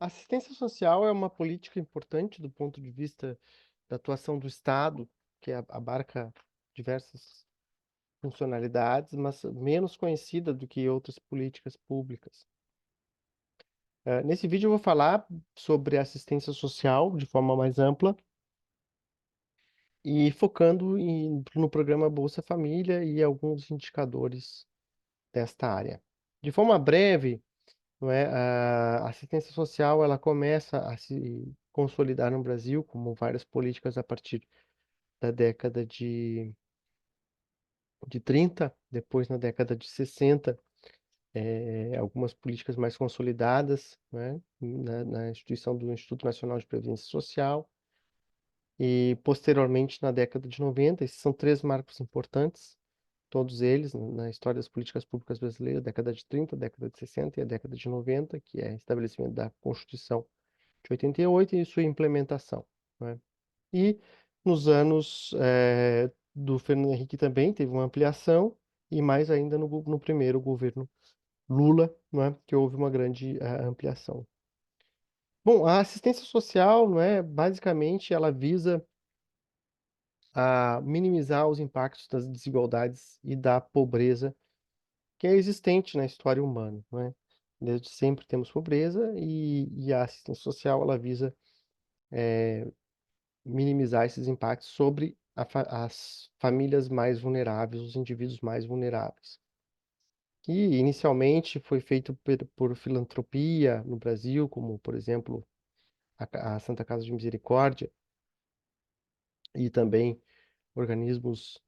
A assistência social é uma política importante do ponto de vista da atuação do Estado, que abarca diversas funcionalidades, mas menos conhecida do que outras políticas públicas. Nesse vídeo eu vou falar sobre assistência social de forma mais ampla e focando no programa Bolsa Família e alguns indicadores desta área. De forma breve, não é, a assistência social ela começa a se consolidar no Brasil, como várias políticas a partir da década de 30, depois na década de 60, algumas políticas mais consolidadas, né, na instituição do Instituto Nacional de Previdência Social, e posteriormente na década de 90. Esses são três marcos importantes, todos eles na história das políticas públicas brasileiras: década de 30, década de 60 e a década de 90, que é o estabelecimento da Constituição de 88 e sua implementação, né? E nos anos do Fernando Henrique também teve uma ampliação, e mais ainda no primeiro governo Lula, né, que houve uma grande ampliação. Bom, a assistência social, né, basicamente ela visa a minimizar os impactos das desigualdades e da pobreza que é existente na história humana, né? Desde sempre temos pobreza e a assistência social ela visa minimizar esses impactos sobre as famílias mais vulneráveis, os indivíduos mais vulneráveis. Que inicialmente foi feito por filantropia no Brasil, como, por exemplo, a Santa Casa de Misericórdia, e também organismos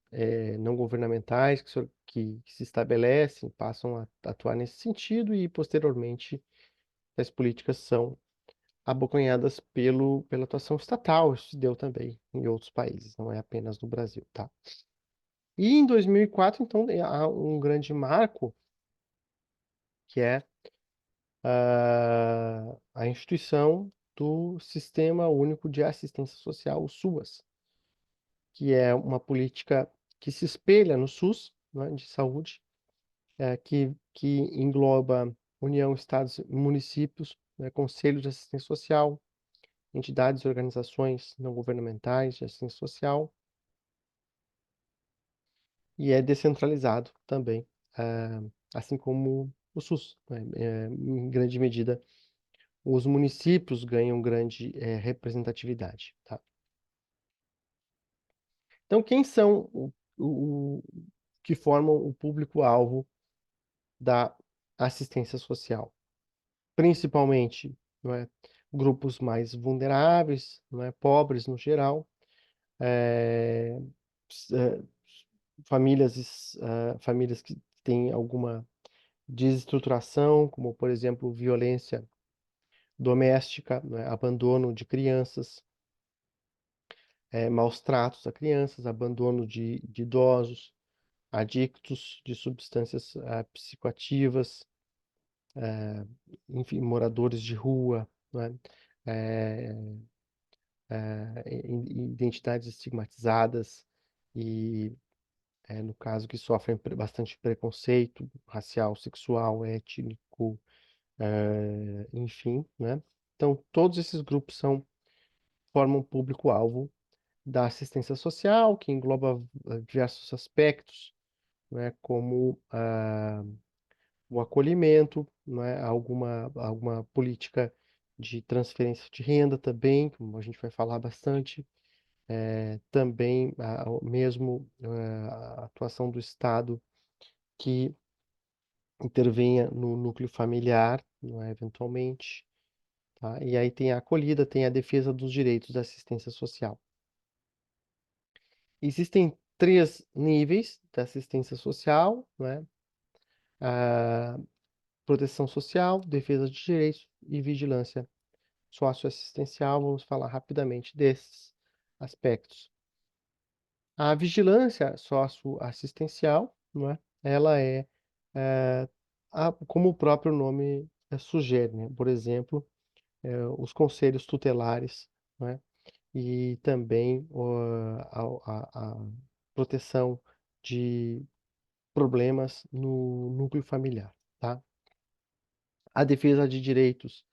não governamentais que se estabelecem, passam a atuar nesse sentido, e posteriormente as políticas são abocanhadas pela atuação estatal. Isso se deu também em outros países, não é apenas no Brasil, tá? E em 2004, então, há um grande marco, que é a instituição do Sistema Único de Assistência Social, o SUAS, que é uma política que se espelha no SUS, né, de saúde, que engloba União, Estados e municípios, né, conselhos de assistência social, entidades e organizações não governamentais de assistência social, e é descentralizado também, assim como o SUS, né? Em grande medida, os municípios ganham grande representatividade, tá? Então, quem são que formam o público-alvo da assistência social? Principalmente, não é, grupos mais vulneráveis, não é, pobres no geral, eh, eh, famílias que têm alguma desestruturação, como, por exemplo, violência doméstica, né, abandono de crianças, maus tratos a crianças, abandono de idosos, adictos de substâncias psicoativas, enfim, moradores de rua, né? eh, Identidades estigmatizadas e, no caso, que sofrem bastante preconceito racial, sexual, étnico, enfim, né? Então, todos esses grupos formam público-alvo da assistência social, que engloba diversos aspectos, né, como o acolhimento, né, alguma política de transferência de renda também, como a gente vai falar bastante, também mesmo a atuação do Estado que intervenha no núcleo familiar, não é, eventualmente, tá? E aí tem a acolhida, tem a defesa dos direitos da assistência social. Existem três níveis da assistência social, né? A proteção social, defesa de direitos e vigilância socioassistencial. Vamos falar rapidamente desses aspectos. A vigilância socioassistencial, não é? Ela eh, como o próprio nome sugere, né? Por exemplo, os conselhos tutelares, não é? E também a proteção de problemas no núcleo familiar, tá? A defesa de direitos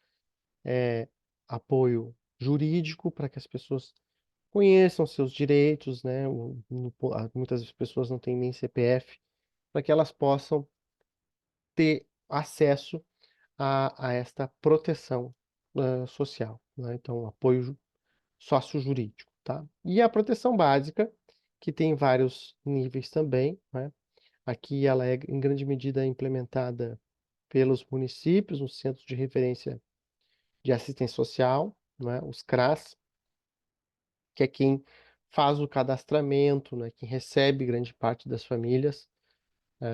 apoio jurídico para que as pessoas conheçam seus direitos, né? Muitas pessoas não têm nem CPF, para que elas possam ter acesso a esta proteção social, né? Então, apoio sócio-jurídico, tá? E a proteção básica, que tem vários níveis também, né? Aqui ela é, em grande medida, implementada pelos municípios, os Centros de Referência de Assistência Social, né? Os CRAS, que é quem faz o cadastramento, né? Quem recebe grande parte das famílias.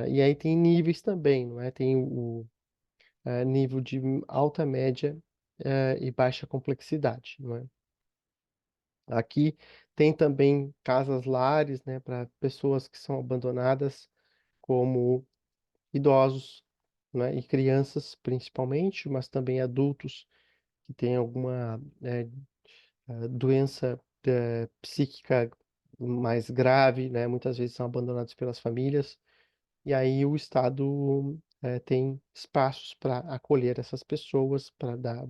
E aí tem níveis também, não é? Tem o nível de alta, média e baixa complexidade, não é? Aqui tem também casas-lares, né, para pessoas que são abandonadas, como idosos, né, e crianças principalmente, mas também adultos que têm alguma doença psíquica mais grave, né, muitas vezes são abandonados pelas famílias, e aí o Estado tem espaços para acolher essas pessoas, para dar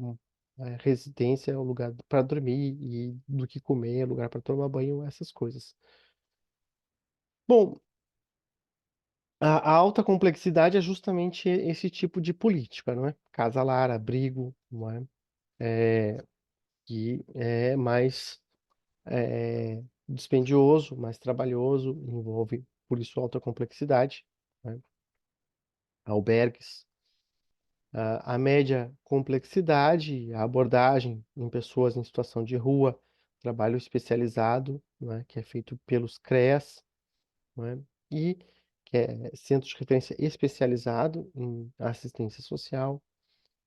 residência, um lugar para dormir e do que comer, lugar para tomar banho, essas coisas. Bom, a alta complexidade é justamente esse tipo de política, não é? Casa lar, abrigo, não é? Que é mais dispendioso, mais trabalhoso, envolve, por isso, alta complexidade, né? Albergues. A média complexidade, a abordagem em pessoas em situação de rua, trabalho especializado, né, que é feito pelos CREAS, né, e que é Centro de Referência Especializado em Assistência Social,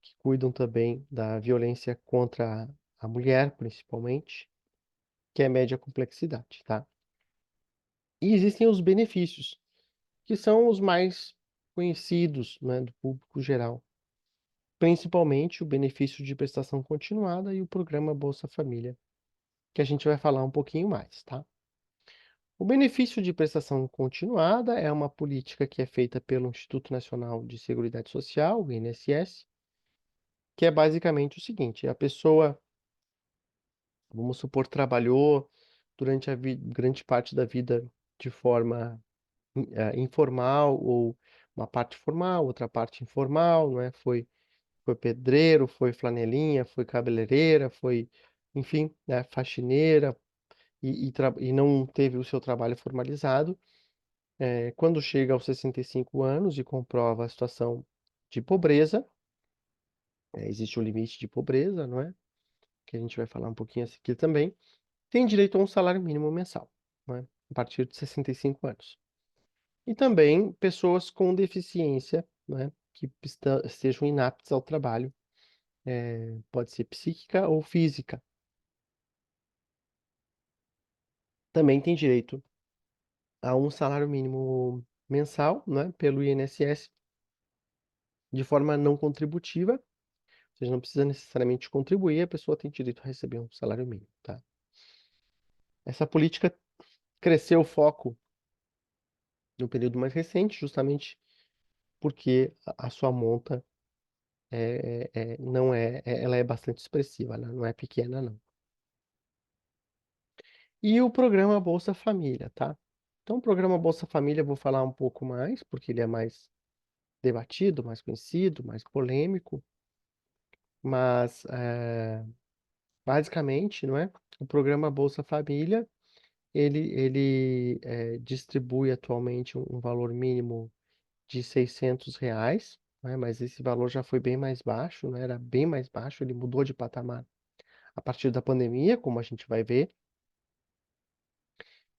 que cuidam também da violência contra a mulher, principalmente, que é média complexidade, tá? E existem os benefícios, que são os mais conhecidos, né, do público geral, principalmente o benefício de prestação continuada e o programa Bolsa Família, que a gente vai falar um pouquinho mais, tá? O benefício de prestação continuada é uma política que é feita pelo Instituto Nacional de Seguridade Social, o INSS, que é basicamente o seguinte: a pessoa, vamos supor, trabalhou durante a grande parte da vida de forma informal ou uma parte formal, outra parte informal, não é? Foi pedreiro, foi flanelinha, foi cabeleireira, foi, enfim, né, faxineira e não teve o seu trabalho formalizado. Quando chega aos 65 anos e comprova a situação de pobreza, existe o limite de pobreza, não é? Que a gente vai falar um pouquinho aqui também, tem direito a um salário mínimo mensal, não é? A partir de 65 anos. E também pessoas com deficiência, né, que estejam inaptas ao trabalho, pode ser psíquica ou física, também tem direito a um salário mínimo mensal, né, pelo INSS, de forma não contributiva, ou seja, não precisa necessariamente contribuir, a pessoa tem direito a receber um salário mínimo, tá? Essa política cresceu o foco no período mais recente, justamente porque a sua monta não ela é bastante expressiva, né? Não é pequena, não. E o programa Bolsa Família, tá? Então, o programa Bolsa Família eu vou falar um pouco mais, porque ele é mais debatido, mais conhecido, mais polêmico, mas basicamente, não é? O programa Bolsa Família, ele distribui atualmente um valor mínimo de R$ 600, né? Mas esse valor já foi bem mais baixo, né? Era bem mais baixo, ele mudou de patamar a partir da pandemia, como a gente vai ver.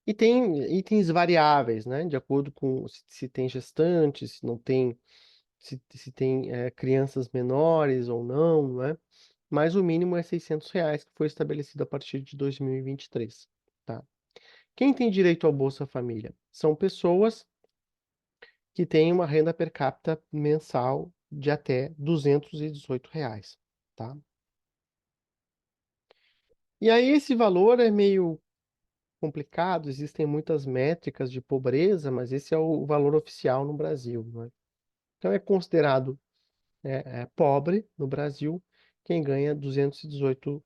E tem itens variáveis, né? De acordo com se tem gestantes, se não tem, se tem crianças menores ou não, né? Mas o mínimo é R$ 600, que foi estabelecido a partir de 2023, tá? Quem tem direito ao Bolsa Família? São pessoas que têm uma renda per capita mensal de até R$ 218, tá? E aí esse valor é meio complicado, existem muitas métricas de pobreza, mas esse é o valor oficial no Brasil, né? Então é considerado pobre no Brasil quem ganha R$ 218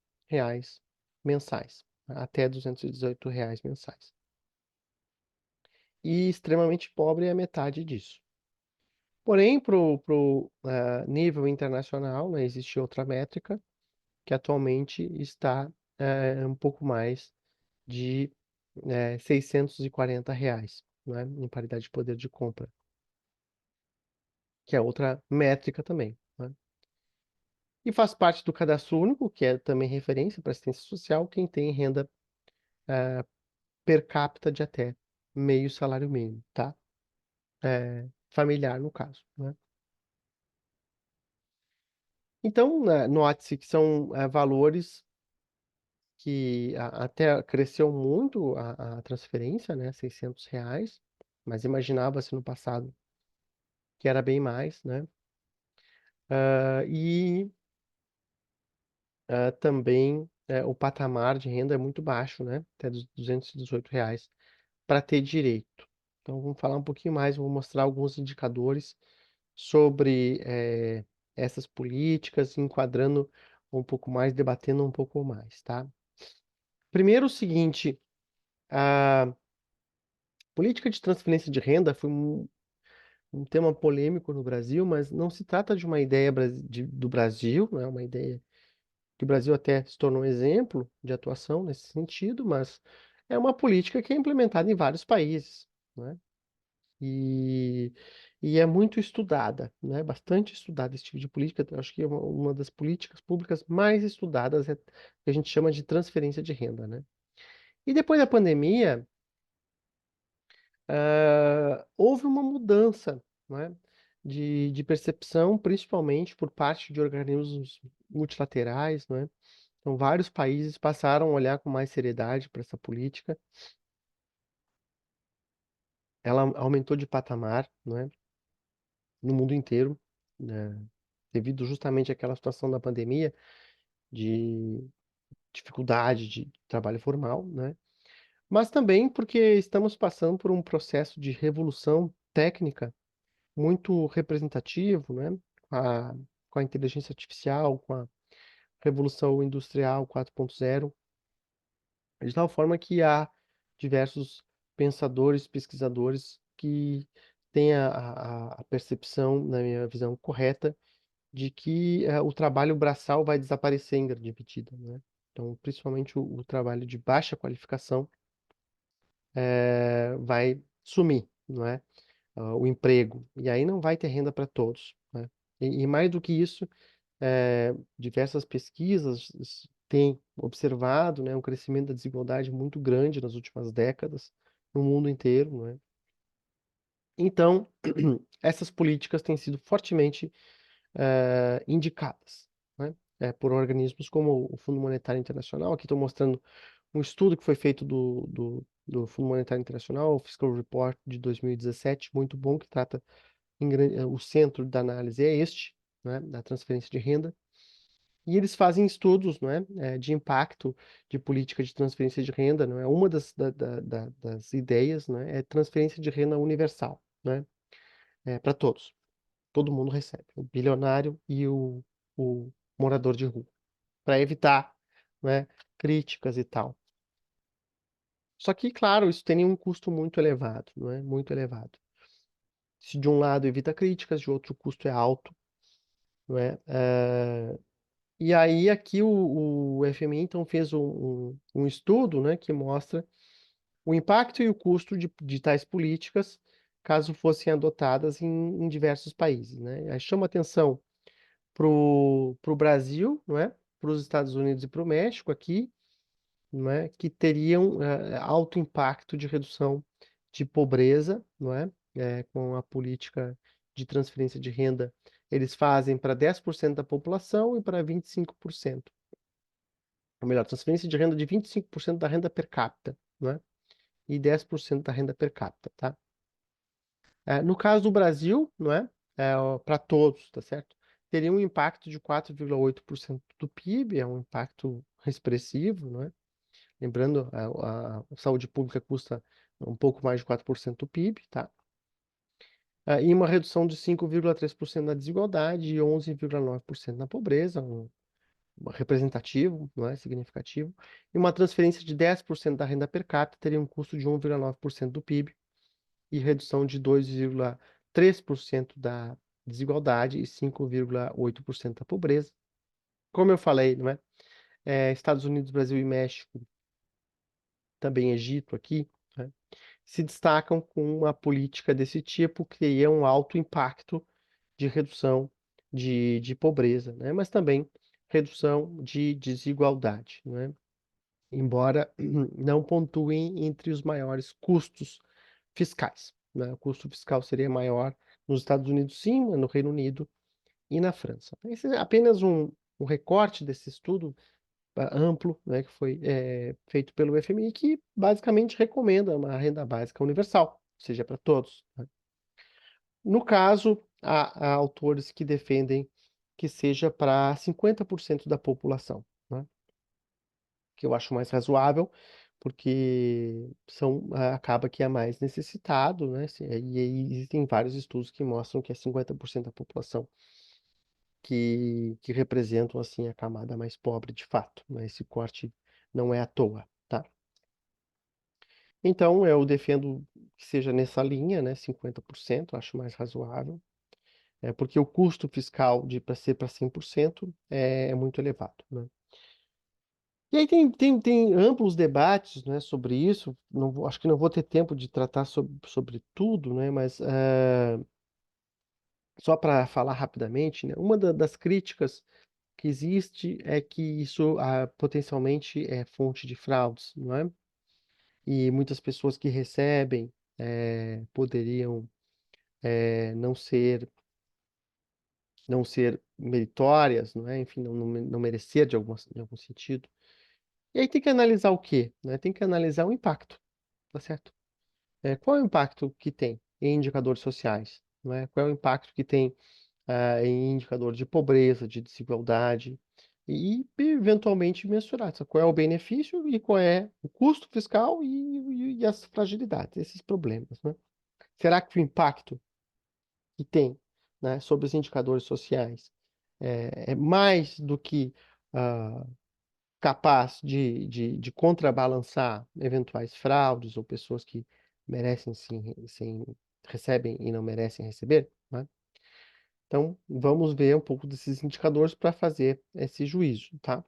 mensais, até R$ 218 mensais. E extremamente pobre é a metade disso. Porém, para o nível internacional, né, existe outra métrica que atualmente está um pouco mais de R$ 640, né, em paridade de poder de compra, que é outra métrica também, né? E faz parte do cadastro único, que é também referência para assistência social, quem tem renda per capita de até meio salário mínimo, tá? Familiar, no caso, né? Então, note-se que são valores que até cresceu muito a transferência, né? R$ 600, mas imaginava-se no passado que era bem mais, né? E também o patamar de renda é muito baixo, né? Até dos R$ 218 para ter direito. Então, vamos falar um pouquinho mais, vou mostrar alguns indicadores sobre essas políticas, enquadrando um pouco mais, debatendo um pouco mais, tá? Primeiro, o seguinte, a política de transferência de renda foi um tema polêmico no Brasil, mas não se trata de uma ideia do Brasil, não é uma ideia que o Brasil até se tornou um exemplo de atuação nesse sentido, mas é uma política que é implementada em vários países, né? E, e é muito estudada, né? Bastante estudada esse tipo de política. Eu acho que é uma das políticas públicas mais estudadas que a gente chama de transferência de renda, né? E depois da pandemia, houve uma mudança, né, de percepção, principalmente por parte de organismos multilaterais, né? Então, vários países passaram a olhar com mais seriedade para essa política. Ela aumentou de patamar, né, no mundo inteiro, né, devido justamente àquela situação da pandemia, de dificuldade de trabalho formal, né? Mas também porque estamos passando por um processo de revolução técnica muito representativo, né? Com a, com a inteligência artificial, com a Revolução Industrial 4.0, de tal forma que há diversos pensadores, pesquisadores que têm a percepção, na minha visão correta, de que o trabalho braçal vai desaparecer em grande medida, né? Então, principalmente o trabalho de baixa qualificação vai sumir, não é? O emprego. E aí não vai ter renda para todos, né? E mais do que isso, diversas pesquisas têm observado, né, um crescimento da desigualdade muito grande nas últimas décadas, no mundo inteiro, né? Então, essas políticas têm sido fortemente indicadas, né, por organismos como o Fundo Monetário Internacional. Aqui estou mostrando um estudo que foi feito do Fundo Monetário Internacional, o Fiscal Report de 2017, muito bom, que trata o centro da análise é este, né, da transferência de renda. E eles fazem estudos, não é, de impacto de política de transferência de renda, não é? Uma das ideias, né, é transferência de renda universal, né, para todos. Todo mundo recebe, o bilionário e o morador de rua, para evitar, né, críticas e tal. Só que, claro, isso tem um custo muito elevado, não é? Muito elevado. Se de um lado evita críticas, de outro o custo é alto, não é? E aí aqui o FMI então fez um estudo, né, que mostra o impacto e o custo de tais políticas caso fossem adotadas em diversos países, né? Aí chama atenção pro Brasil, não é? Para os Estados Unidos e para o México aqui, não é? Que teriam alto impacto de redução de pobreza, não é? Com a política de transferência de renda, eles fazem para 10% da população e para 25%. Ou melhor, transferência de renda de 25% da renda per capita, não é? E 10% da renda per capita, tá? No caso do Brasil, não é? Para todos, tá certo? Teria um impacto de 4,8% do PIB, é um impacto expressivo, não é? Lembrando, a saúde pública custa um pouco mais de 4% do PIB, tá? E uma redução de 5,3% na desigualdade e 11,9% na pobreza, representativo, não é significativo, e uma transferência de 10% da renda per capita teria um custo de 1,9% do PIB e redução de 2,3% da desigualdade e 5,8% da pobreza. Como eu falei, não é? Estados Unidos, Brasil e México, também Egito aqui, né, se destacam com uma política desse tipo que teria um alto impacto de redução de pobreza, né? Mas também redução de desigualdade, né? Embora não pontuem entre os maiores custos fiscais, né? O custo fiscal seria maior nos Estados Unidos, sim, no Reino Unido e na França. Esse é apenas um recorte desse estudo amplo, né, que foi feito pelo FMI, que basicamente recomenda uma renda básica universal, seja para todos, né? No caso, há autores que defendem que seja para 50% da população, né? Que eu acho mais razoável, porque acaba que é mais necessitado, né? E aí existem vários estudos que mostram que é 50% da população que representam assim a camada mais pobre de fato, né? Esse corte não é à toa, tá? Então eu defendo que seja nessa linha, né? 50%, acho mais razoável. Porque o custo fiscal de para ser para 100% é muito elevado, né? E aí tem amplos debates, né, sobre isso. Acho que não vou ter tempo de tratar sobre tudo, né? Mas só para falar rapidamente, né, uma das críticas que existe é que isso potencialmente é fonte de fraudes, não é? E muitas pessoas que recebem poderiam não ser meritórias, não é? Enfim, não merecer de algum sentido. E aí tem que analisar o quê? Né? Tem que analisar o impacto, tá certo? Qual é o impacto que tem em indicadores sociais? Não é? Qual é o impacto que tem em indicador de pobreza, de desigualdade? E, eventualmente, mensurar qual é o benefício e qual é o custo fiscal e as fragilidades, esses problemas, né? Será que o impacto que tem, né, sobre os indicadores sociais é mais do que capaz de contrabalançar eventuais fraudes ou pessoas que merecem sim, recebem e não merecem receber, né? Então, vamos ver um pouco desses indicadores para fazer esse juízo, tá?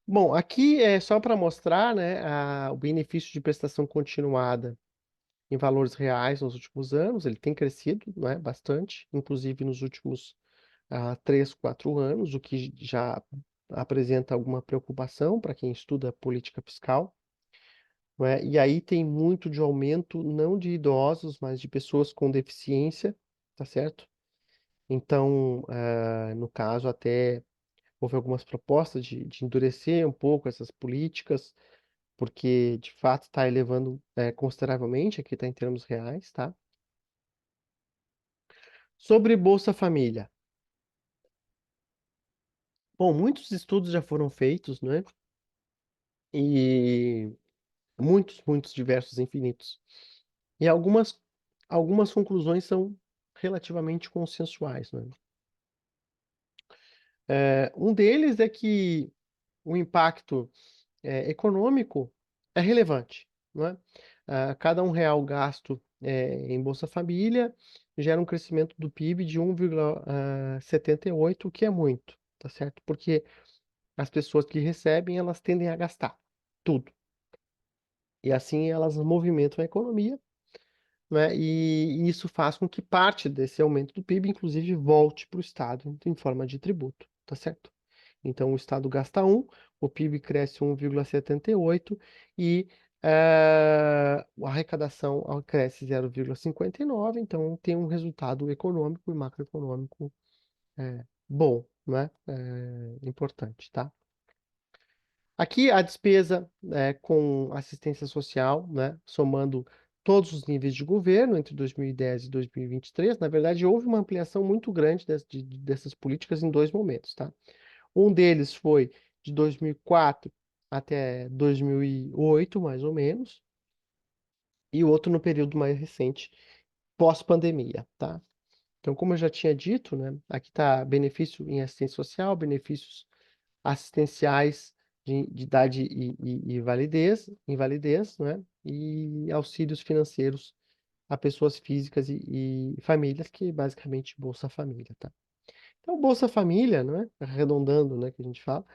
Bom, aqui é só para mostrar, né, o benefício de prestação continuada em valores reais nos últimos anos. Ele tem crescido, né, bastante, inclusive nos últimos 3, 4 anos, o que já apresenta alguma preocupação para quem estuda política fiscal, não é? E aí tem muito de aumento, não de idosos, mas de pessoas com deficiência, tá certo? Então, no caso, até houve algumas propostas de endurecer um pouco essas políticas, porque de fato está elevando consideravelmente, aqui está em termos reais, tá? Sobre Bolsa Família. Bom, muitos estudos já foram feitos, né? E muitos, diversos, infinitos. E algumas conclusões são relativamente consensuais, né? Um deles é que o impacto econômico é relevante, não é? Cada R$ 1 gasto em Bolsa Família gera um crescimento do PIB de 1,78, o que é muito, tá certo? Porque as pessoas que recebem, elas tendem a gastar tudo. E assim elas movimentam a economia, né? E isso faz com que parte desse aumento do PIB, inclusive, volte para o Estado em forma de tributo, tá certo? Então, o Estado gasta 1, o PIB cresce 1,78 e a arrecadação cresce 0,59, então tem um resultado econômico e macroeconômico bom, né? Importante, tá? Aqui a despesa com assistência social, né, somando todos os níveis de governo entre 2010 e 2023, na verdade houve uma ampliação muito grande dessas políticas em dois momentos, tá? Um deles foi de 2004 até 2008, mais ou menos, e o outro no período mais recente, pós-pandemia, tá? Então, como eu já tinha dito, né, aqui está benefício em assistência social, benefícios assistenciais de idade e invalidez, né, e auxílios financeiros a pessoas físicas e famílias, que é basicamente Bolsa Família, tá? Então, Bolsa Família, né, arredondando, né, que a gente fala,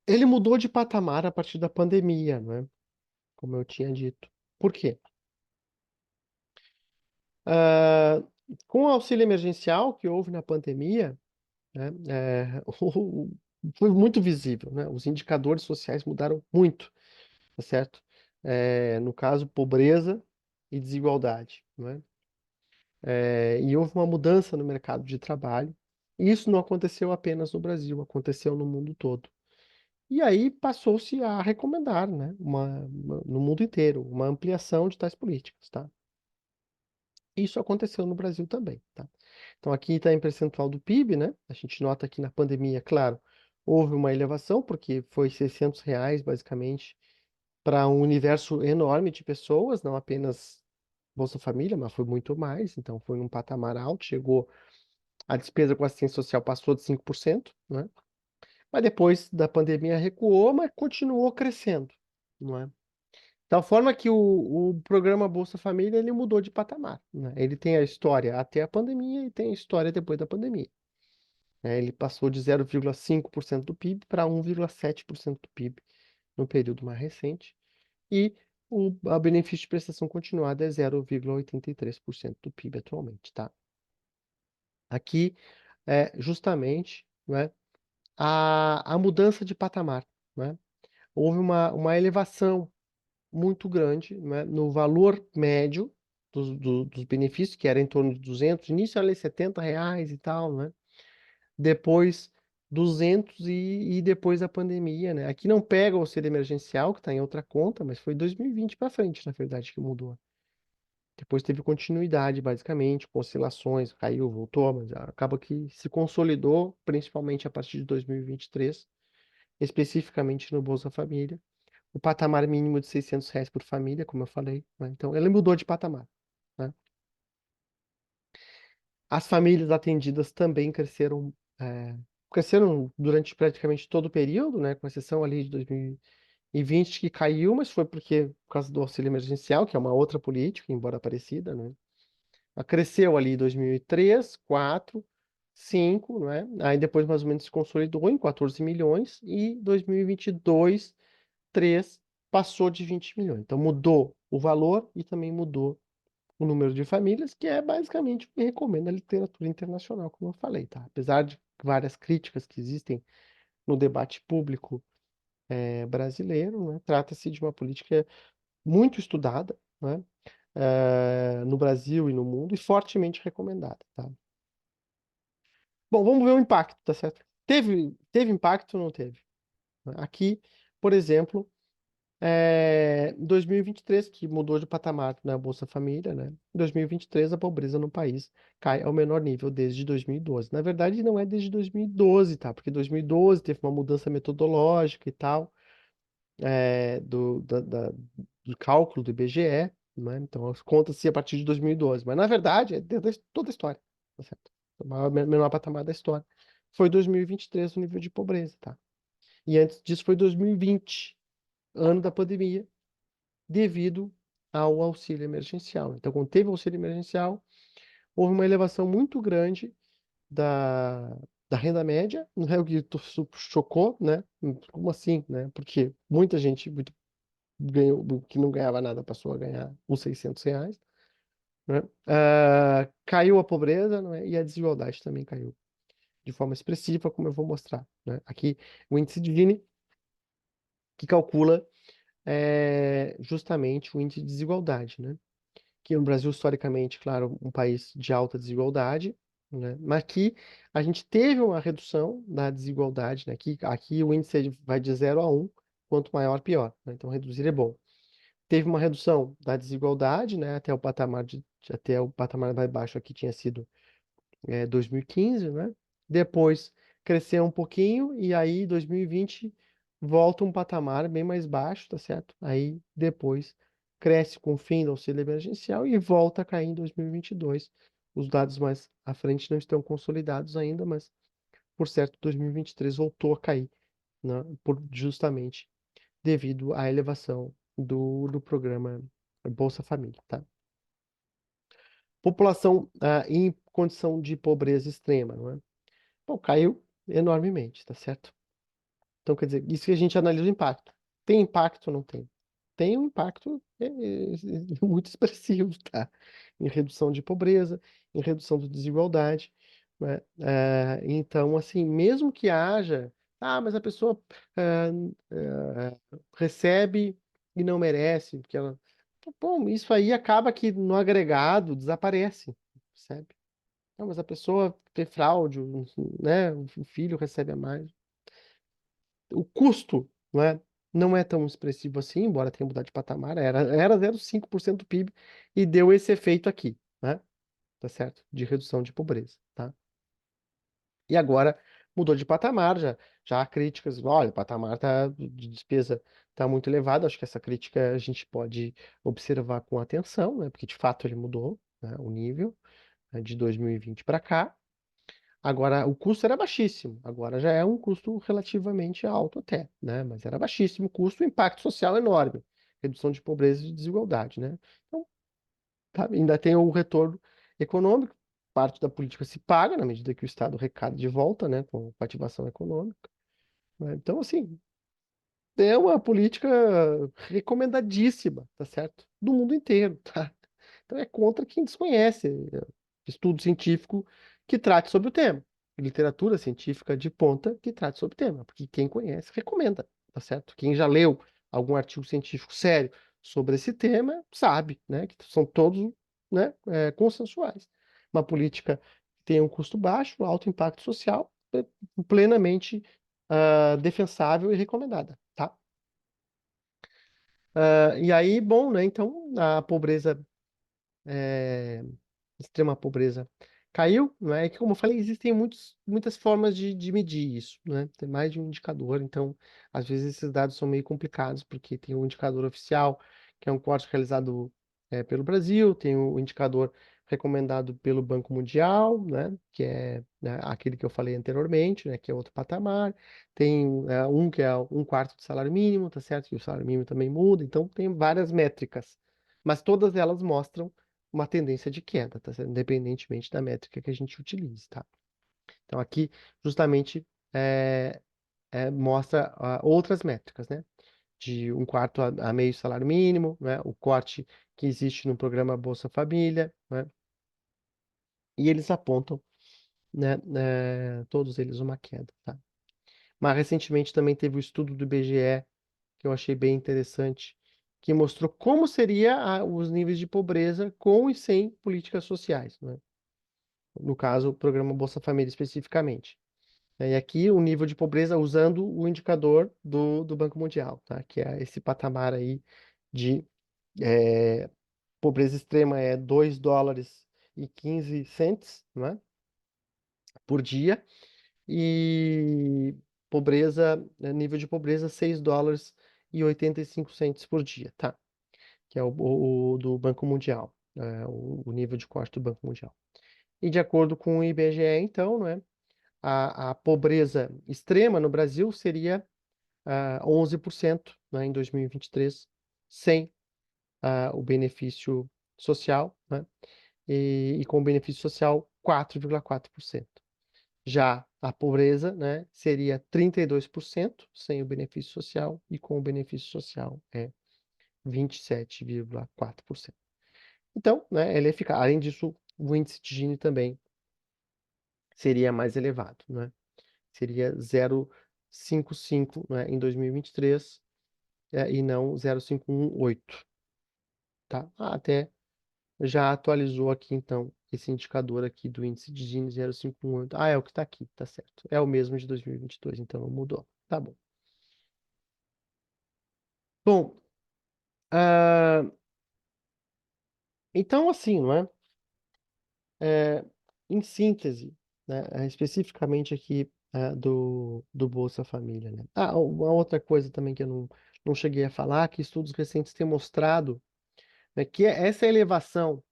ele mudou de patamar a partir da pandemia, né, como eu tinha dito. Por quê? Ah, com o auxílio emergencial que houve na pandemia, né, foi muito visível, né? Os indicadores sociais mudaram muito, tá certo? No caso, pobreza e desigualdade, né? E houve uma mudança no mercado de trabalho. E isso não aconteceu apenas no Brasil, aconteceu no mundo todo. E aí passou-se a recomendar, né, no mundo inteiro, uma ampliação de tais políticas, tá? Isso aconteceu no Brasil também, tá? Então aqui está em percentual do PIB, né? A gente nota que na pandemia, claro, houve uma elevação, porque foi R$ 600 basicamente para um universo enorme de pessoas, não apenas Bolsa Família, mas foi muito mais, então foi num patamar alto, chegou a despesa com assistência social passou de 5%, né? Mas depois da pandemia recuou, mas continuou crescendo, não é? Tal forma que o programa Bolsa Família ele mudou de patamar, né? Ele tem a história até a pandemia e tem a história depois da pandemia, né? Ele passou de 0,5% do PIB para 1,7% do PIB no período mais recente e a benefício de prestação continuada é 0,83% do PIB atualmente, tá? Aqui é justamente, né, a mudança de patamar, né? Houve uma elevação muito grande, né, no valor médio dos benefícios, que era em torno de 200, início era R$ 70 e tal, né? Depois 200 e depois da pandemia, né? Aqui não pega o auxílio emergencial, que está em outra conta, mas foi 2020 para frente, na verdade, que mudou. Depois teve continuidade, basicamente, com oscilações, caiu, voltou, mas acaba que se consolidou, principalmente a partir de 2023, especificamente no Bolsa Família. O patamar mínimo de R$ 600 por família, como eu falei, né? Então, ele mudou de patamar, né? As famílias atendidas também cresceram durante praticamente todo o período, né? Com exceção ali de 2020, que caiu, mas foi por causa do auxílio emergencial, que é uma outra política, embora parecida, né? Ela cresceu ali em 2003, 4, 5, né? Aí depois mais ou menos se consolidou em 14 milhões e 2022 3 passou de 20 milhões. Então mudou o valor e também mudou o número de famílias, que é basicamente o que recomenda a literatura internacional, como eu falei, tá? Apesar de várias críticas que existem no debate público brasileiro, né? Trata-se de uma política muito estudada, né? No Brasil e no mundo e fortemente recomendada, tá? Bom, vamos ver o impacto, tá certo? Teve impacto ou não teve? Aqui, por exemplo, em 2023, que mudou de patamar na Bolsa Família, né? Em 2023, a pobreza no país cai ao menor nível desde 2012. Na verdade, não é desde 2012, tá? Porque 2012 teve uma mudança metodológica e tal, do cálculo do IBGE, né? Então, conta-se a partir de 2012. Mas, na verdade, é dentro de toda a história, tá certo? O menor patamar da história. Foi 2023 o nível de pobreza, tá? E antes disso foi 2020, ano da pandemia, devido ao auxílio emergencial. Então, quando teve o auxílio emergencial, houve uma elevação muito grande da, da renda média, não é o que chocou, né? Como assim, né? Porque muita gente ganhou, que não ganhava nada passou a ganhar os R$ 600, né? Caiu a pobreza, não é? E a desigualdade também caiu de forma expressiva, como eu vou mostrar, né? Aqui, o índice de Gini, que calcula justamente o índice de desigualdade, né? Que no Brasil, historicamente, claro, um país de alta desigualdade, né? Mas aqui a gente teve uma redução da desigualdade, né? Aqui o índice vai de 0 a 1, quanto maior, pior, né? Então, reduzir é bom. Teve uma redução da desigualdade, né? Até o patamar mais baixo aqui tinha sido 2015, né? Depois cresceu um pouquinho e aí 2020 volta um patamar bem mais baixo, tá certo? Aí depois cresce com o fim do auxílio emergencial e volta a cair em 2022 Os dados mais à frente não estão consolidados ainda, mas, por certo, 2023 voltou a cair, né, justamente devido à elevação do programa Bolsa Família, tá? População em condição de pobreza extrema, não é? Bom, caiu enormemente, tá certo? Então, quer dizer, isso que a gente analisa o impacto. Tem impacto ou não tem? Tem um impacto muito expressivo, tá? Em redução de pobreza, em redução de desigualdade, né? Então, assim, mesmo que haja, mas a pessoa ah, recebe e não merece, porque ela, bom, isso aí acaba que no agregado desaparece, percebe? Não, mas a pessoa tem fraude, né? O filho recebe a mais. O custo, não é tão expressivo assim, embora tenha mudado de patamar, era 0,5% do PIB e deu esse efeito aqui, né? Tá certo? De redução de pobreza, tá? E agora mudou de patamar, já há críticas, olha, o patamar de despesa está muito elevado, acho que essa crítica a gente pode observar com atenção, né? Porque de fato ele mudou, né, o nível, né, de 2020 para cá. Agora, o custo era baixíssimo. Agora já é um custo relativamente alto até, né? Mas era baixíssimo o custo, o impacto social enorme. Redução de pobreza e de desigualdade, né? Então, ainda tem o retorno econômico. Parte da política se paga na medida que o Estado arrecada de volta, né? Com ativação econômica, né? Então, assim, é uma política recomendadíssima, tá certo? Do mundo inteiro, tá? Então é contra quem desconhece estudo científico que trate sobre o tema, literatura científica de ponta que trate sobre o tema, porque quem conhece recomenda, tá certo? Quem já leu algum artigo científico sério sobre esse tema sabe, né, que são todos, né, consensuais. Uma política que tem um custo baixo, alto impacto social, plenamente defensável e recomendada, tá? E aí, bom, né? Então, a pobreza, extrema pobreza caiu, né? E que, como eu falei, existem muitas formas de medir isso, né? Tem mais de um indicador, então, às vezes esses dados são meio complicados, porque tem um indicador oficial, que é um corte realizado pelo Brasil, tem o indicador recomendado pelo Banco Mundial, né? Que é, né, aquele que eu falei anteriormente, né? Que é outro patamar. Tem um que é um quarto do salário mínimo, tá certo? Que o salário mínimo também muda, então tem várias métricas, mas todas elas mostram uma tendência de queda, tá certo? Independentemente da métrica que a gente utilize, tá? Então aqui justamente é, mostra outras métricas, né? De um quarto a meio salário mínimo, né? O corte que existe no programa Bolsa Família, né? E eles apontam, né, todos eles uma queda, tá? Mas recentemente também teve o estudo do IBGE que eu achei bem interessante, que mostrou como seria os níveis de pobreza com e sem políticas sociais, né? No caso, o programa Bolsa Família especificamente. E aqui o nível de pobreza usando o indicador do Banco Mundial, tá? Que é esse patamar aí de eh, pobreza extrema é 2 dólares e 15 cents, né, por dia, e nível de pobreza 6 dólares e 85 cents por dia, tá? Que é o do Banco Mundial, o nível de corte do Banco Mundial. E de acordo com o IBGE, então, né, a pobreza extrema no Brasil seria 11%, né, em 2023, sem o benefício social, né, e com o benefício social 4,4%. Já a pobreza, né, seria 32% sem o benefício social e com o benefício social é 27,4%. Então, né, ele é eficaz. Além disso, o índice de Gini também seria mais elevado, né? Seria 0,55, né, em 2023, e não 0,518, tá? Até já atualizou aqui, então, esse indicador aqui do índice de Gini 0,518. É o que está aqui, tá certo. É o mesmo de 2022, então não mudou. Tá bom. Bom, ah, então assim, não é? É, em síntese, né, especificamente aqui do Bolsa Família, né? Uma outra coisa também que eu não cheguei a falar, que estudos recentes têm mostrado, né, que essa elevação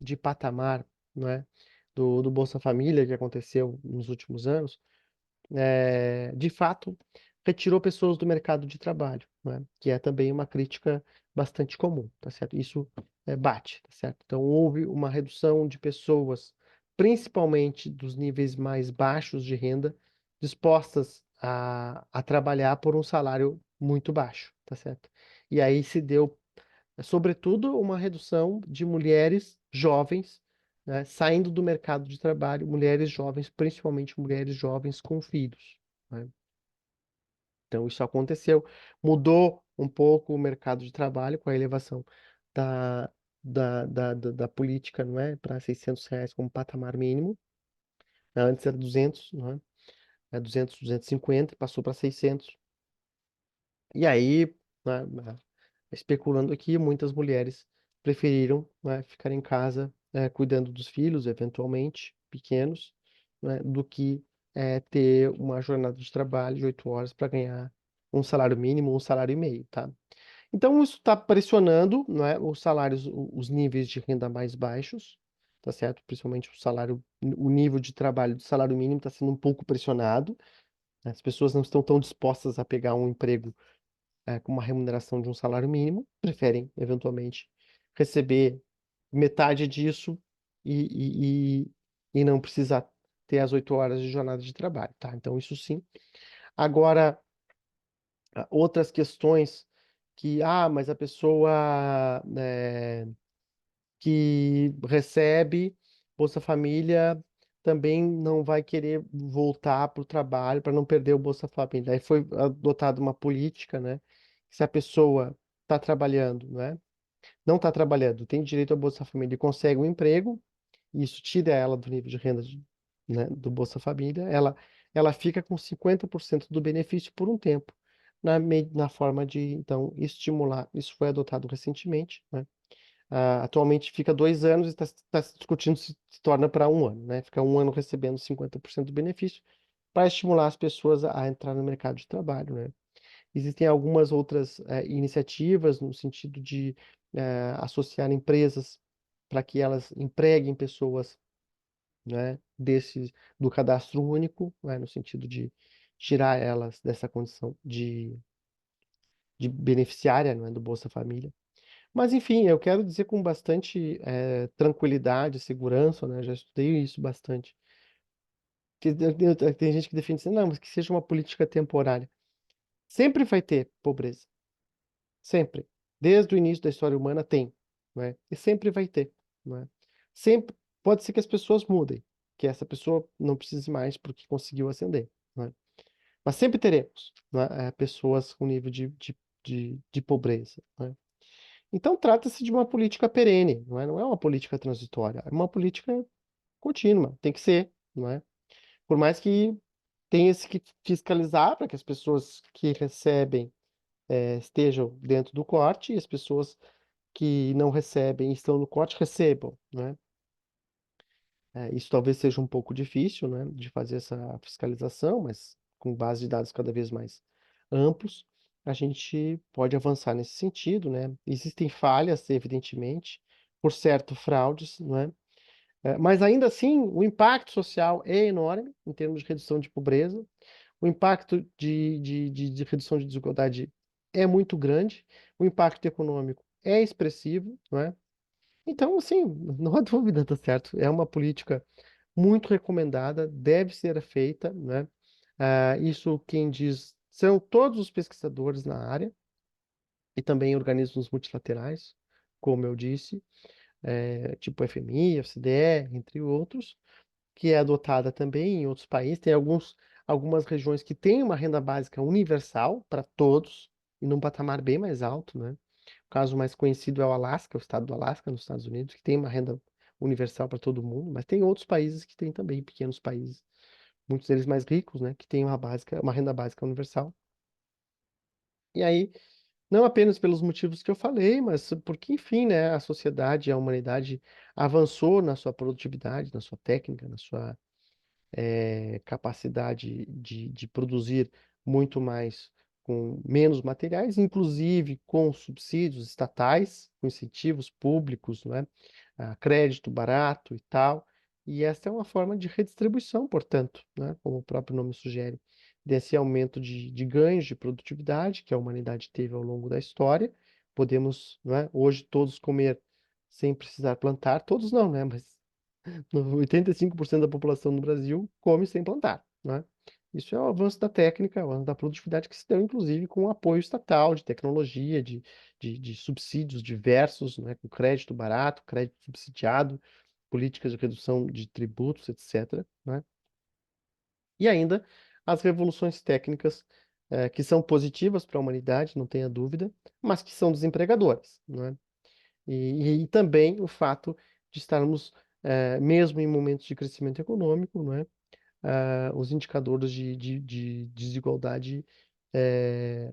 de patamar não é, do Bolsa Família que aconteceu nos últimos anos, de fato, retirou pessoas do mercado de trabalho, né? Que é também uma crítica bastante comum, tá certo? Isso bate, tá certo? Então, houve uma redução de pessoas, principalmente dos níveis mais baixos de renda, dispostas a trabalhar por um salário muito baixo, tá certo? E aí se deu, sobretudo, uma redução de mulheres jovens, né, saindo do mercado de trabalho, mulheres jovens, principalmente mulheres jovens com filhos, né? Então, isso aconteceu. Mudou um pouco o mercado de trabalho com a elevação da, da política, não é, para R$ 600 como patamar mínimo. Antes era 200, não é? 200, 250, passou para 600. E aí, né, especulando aqui, muitas mulheres preferiram, né, ficar em casa, cuidando dos filhos, eventualmente pequenos, né, do que ter uma jornada de trabalho de 8 horas para ganhar um salário mínimo, um salário e meio, tá? Então isso está pressionando, né, os salários, os níveis de renda mais baixos, tá certo? Principalmente o salário, o nível de trabalho do salário mínimo está sendo um pouco pressionado, né? As pessoas não estão tão dispostas a pegar um emprego com uma remuneração de um salário mínimo, preferem, eventualmente, receber metade disso e não precisar ter as 8 horas de jornada de trabalho, tá? Então, isso sim. Agora, outras questões que, mas a pessoa que recebe Bolsa Família também não vai querer voltar para o trabalho para não perder o Bolsa Família. Aí foi adotada uma política, né? Que se a pessoa está trabalhando, né? Não está trabalhando, tem direito ao Bolsa Família e consegue um emprego, isso tira ela do nível de renda né, do Bolsa Família, ela fica com 50% do benefício por um tempo, na forma de, então, estimular. Isso foi adotado recentemente, né? Atualmente fica 2 anos e está se discutindo se torna para um ano, né? Fica um ano recebendo 50% do benefício para estimular as pessoas a entrar no mercado de trabalho, né? Existem algumas outras iniciativas no sentido de associar empresas para que elas empreguem pessoas, né, do cadastro único, né, no sentido de tirar elas dessa condição de beneficiária, né, do Bolsa Família. Mas, enfim, eu quero dizer com bastante tranquilidade, segurança, né? Já estudei isso bastante. Tem gente que defende assim, não, mas que seja uma política temporária. Sempre vai ter pobreza. Sempre. Desde o início da história humana tem, não é? E sempre vai ter, não é? Sempre pode ser que as pessoas mudem, que essa pessoa não precise mais porque conseguiu ascender, não é? Mas sempre teremos, não é? Pessoas com nível de pobreza, não é? Então, trata-se de uma política perene, não é? Não é uma política transitória, é uma política contínua, tem que ser, não é? Por mais que tenha-se que fiscalizar para que as pessoas que recebem estejam dentro do corte e as pessoas que não recebem e estão no corte recebam, né? Isso talvez seja um pouco difícil, né, de fazer essa fiscalização, mas com base de dados cada vez mais amplos, a gente pode avançar nesse sentido, né? Existem falhas, evidentemente, por certo, fraudes, não é? Mas ainda assim, o impacto social é enorme em termos de redução de pobreza, o impacto de redução de desigualdade é muito grande, o impacto econômico é expressivo, não é? Então, assim, não há dúvida, tá certo? É uma política muito recomendada, deve ser feita, né? Isso quem diz são todos os pesquisadores na área e também organismos multilaterais, como eu disse, tipo FMI, FCDE, entre outros, que é adotada também em outros países. Tem algumas regiões que têm uma renda básica universal para todos e num patamar bem mais alto, né? O caso mais conhecido é o Alasca, o estado do Alasca, nos Estados Unidos, que tem uma renda universal para todo mundo, mas tem outros países que têm também, pequenos países, muitos deles mais ricos, né, que têm uma renda básica universal. E aí, não apenas pelos motivos que eu falei, mas porque, enfim, né, a sociedade, a humanidade avançou na sua produtividade, na sua técnica, na sua capacidade de produzir muito mais com menos materiais, inclusive com subsídios estatais, com incentivos públicos, não é? crédito barato e tal. E essa é uma forma de redistribuição, portanto, né, como o próprio nome sugere, desse aumento de ganhos de produtividade que a humanidade teve ao longo da história. Podemos, né, hoje todos comer sem precisar plantar, todos não, né, mas 85% da população no Brasil come sem plantar, né? Isso é o avanço da técnica, o avanço da produtividade que se deu, inclusive, com o apoio estatal de tecnologia, de subsídios diversos, né, com crédito barato, crédito subsidiado, políticas de redução de tributos, etc., né? E ainda as revoluções técnicas, que são positivas para a humanidade, não tenha dúvida, mas que são desempregadoras, né? E também o fato de estarmos, mesmo em momentos de crescimento econômico, né, os indicadores de desigualdade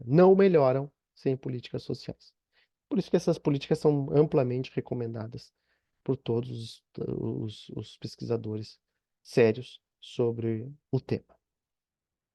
não melhoram sem políticas sociais. Por isso que essas políticas são amplamente recomendadas por todos os pesquisadores sérios sobre o tema.